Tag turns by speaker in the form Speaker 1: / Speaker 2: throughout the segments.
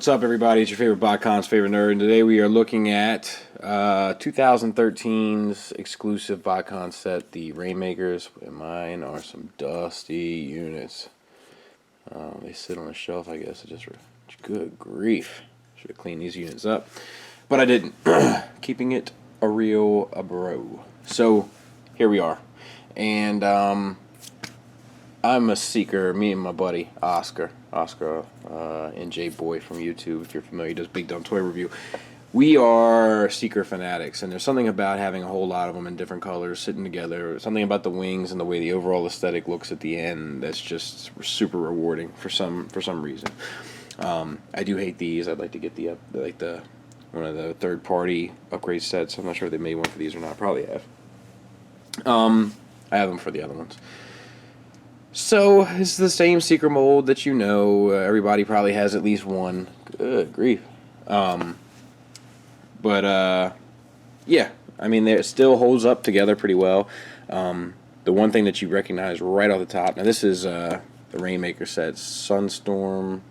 Speaker 1: What's up, everybody? It's your favorite Botcon's favorite nerd, and today we are looking at 2013's exclusive Botcon set, the Rainmakers. And mine are some dusty units. They sit on a shelf, I guess. Good grief. Should have cleaned these units up, but I didn't. Keeping it a real bro. So here we are, and I'm a seeker. Me and my buddy Oscar, NJ Boy from YouTube, if you're familiar, he does Big Dumb Toy Review. We are seeker fanatics, and there's something about having a whole lot of them in different colors sitting together, something about the wings and the way the overall aesthetic looks at the end that's just super rewarding for some reason. I do hate these. I'd like to get the one of the third-party upgrade sets. I'm not sure if they made one for these or not. Probably have. I have them for the other ones. So, it's the same seeker mold that you know. Everybody probably has at least one. Good grief. Yeah, I mean, it still holds up together pretty well. The one thing that you recognize right off the top, now this is the Rainmaker set, Sunstorm,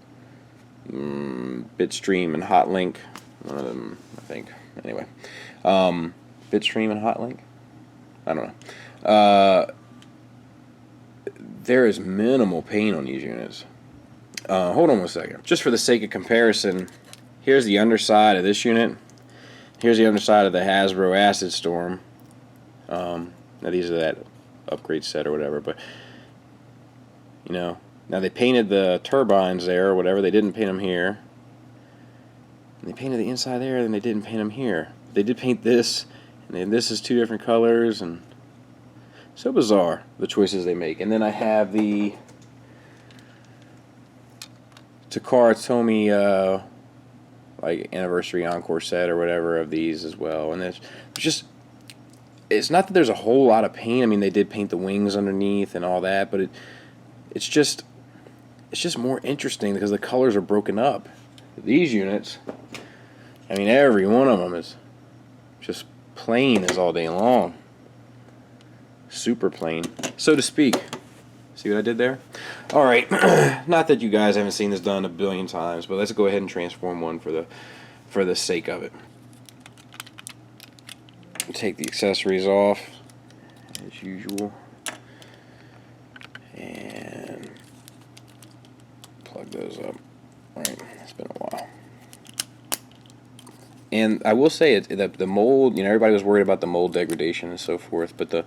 Speaker 1: bitstream, and hotlink. One of them, I think. Anyway, bitstream and hotlink? I don't know. There is minimal paint on these units. Hold on one second. Just for the sake of comparison, here's the underside of this unit. Here's the underside of the Hasbro Acid Storm. Now these are that upgrade set or whatever, but you know, now they painted the turbines there or whatever. They didn't paint them here. And they painted the inside there, and they didn't paint them here. They did paint this, and then this is two different colors, and so bizarre, the choices they make. And then I have the Takara Tomy like anniversary encore set or whatever of these as well. And it's not that there's a whole lot of paint. I mean, they did paint the wings underneath and all that, but it's just more interesting because the colors are broken up. These units, I mean, every one of them is just plain as all day long. Super plain, so to speak. See what I did there? Alright, not that you guys haven't seen this done a billion times, but let's go ahead and transform one for the sake of it. Take the accessories off, as usual, and plug those up. Alright, it's been a while. And I will say that the mold, you know, everybody was worried about the mold degradation and so forth, but the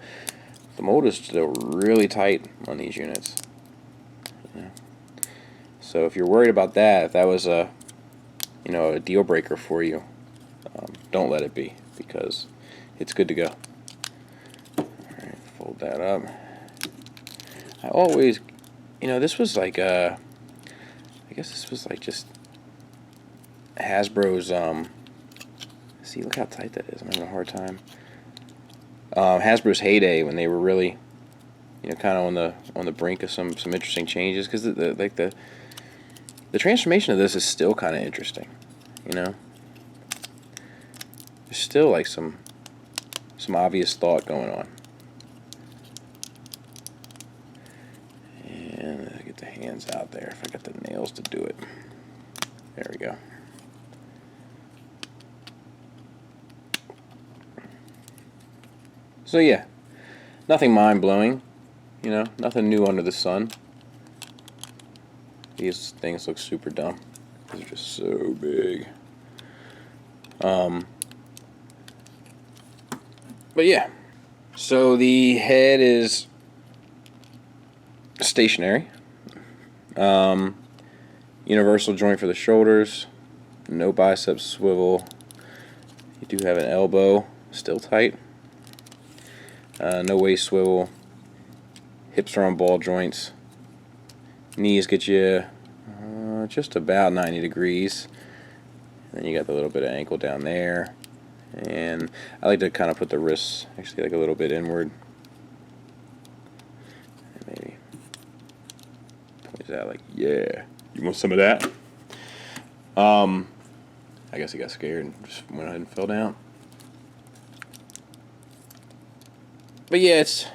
Speaker 1: mold is still really tight on these units. Yeah. So if you're worried about that, if that was a deal breaker for you, don't let it be, because it's good to go. Alright, fold that up. I always, this was like I guess this was like just Hasbro's, see, look how tight that is. I'm having a hard time. Hasbro's heyday, when they were really, kind of on the brink of some interesting changes, because the transformation of this is still kind of interesting. There's still like some obvious thought going on. And I get the hands out there. If I got the nails to do it, there we go. So yeah, nothing mind-blowing, nothing new under the sun. These things look super dumb. They're just so big. But yeah, so the head is stationary. Universal joint for the shoulders. No bicep swivel. You do have an elbow, still tight. No waist swivel. Hips are on ball joints. Knees get you just about 90 degrees. And then you got the little bit of ankle down there. And I like to kind of put the wrists actually like a little bit inward. And maybe point that like, yeah, you want some of that? I guess he got scared and just went ahead and fell down. But yeah, it's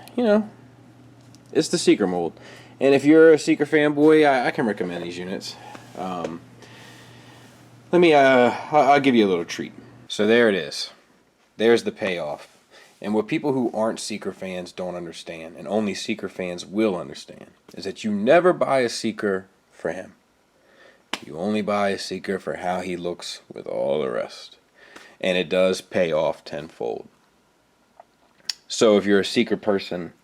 Speaker 1: the Seeker mold. And if you're a Seeker fanboy, I can recommend these units. Let me, I'll give you a little treat. So there it is. There's the payoff. And what people who aren't Seeker fans don't understand, and only Seeker fans will understand, is that you never buy a Seeker for him. You only buy a Seeker for how he looks with all the rest. And it does pay off tenfold. So if you're a Seeker person,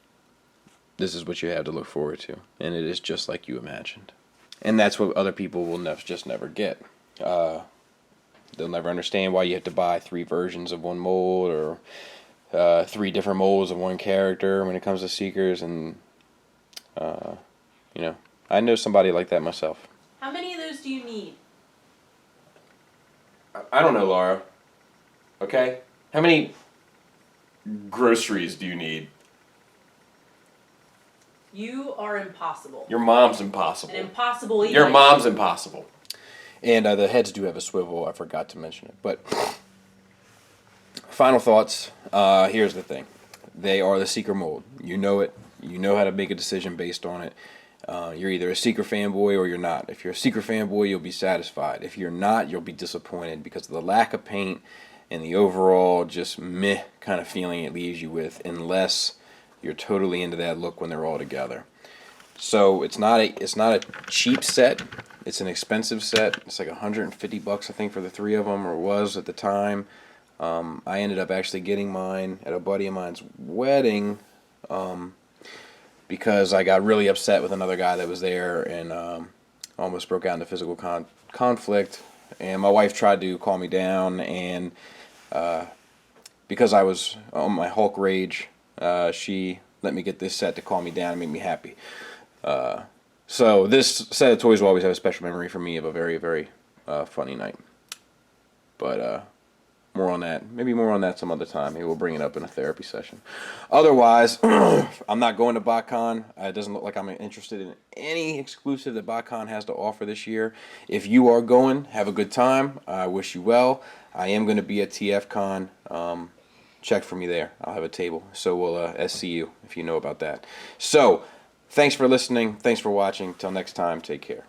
Speaker 1: this is what you have to look forward to. And it is just like you imagined. And that's what other people will just never get. They'll never understand why you have to buy 3 versions of one mold, or 3 different molds of one character when it comes to Seekers. And, you know, I know somebody like that myself.
Speaker 2: How many of those do you need?
Speaker 1: I don't know, Laura. Okay? How many groceries do you need?
Speaker 2: You are impossible.
Speaker 1: Your mom's impossible.
Speaker 2: An impossible eater.
Speaker 1: Your mom's impossible. And the heads do have a swivel. I forgot to mention it. But final thoughts. Here's the thing. They are the Seeker mold. You know it. You know how to make a decision based on it. You're either a Seeker fanboy or you're not. If you're a Seeker fanboy, you'll be satisfied. If you're not, you'll be disappointed because of the lack of paint and the overall just meh kind of feeling it leaves you with, unless you're totally into that look when they're all together. So it's not a cheap set. It's an expensive set. It's like $150 I think for the 3 of them, or was at the time. I ended up actually getting mine at a buddy of mine's wedding because I got really upset with another guy that was there and almost broke out into physical conflict. And my wife tried to calm me down, and because I was on my Hulk rage, she let me get this set to calm me down and make me happy. So this set of toys will always have a special memory for me of a very, very funny night. But more on that. Maybe more on that some other time. Maybe we'll bring it up in a therapy session. Otherwise, I'm not going to Botcon. It doesn't look like I'm interested in any exclusive that Botcon has to offer this year. If you are going, have a good time. I wish you well. I am going to be at TFCon. Check for me there. I'll have a table. So will SCU, if you know about that. So, thanks for listening. Thanks for watching. Till next time, take care.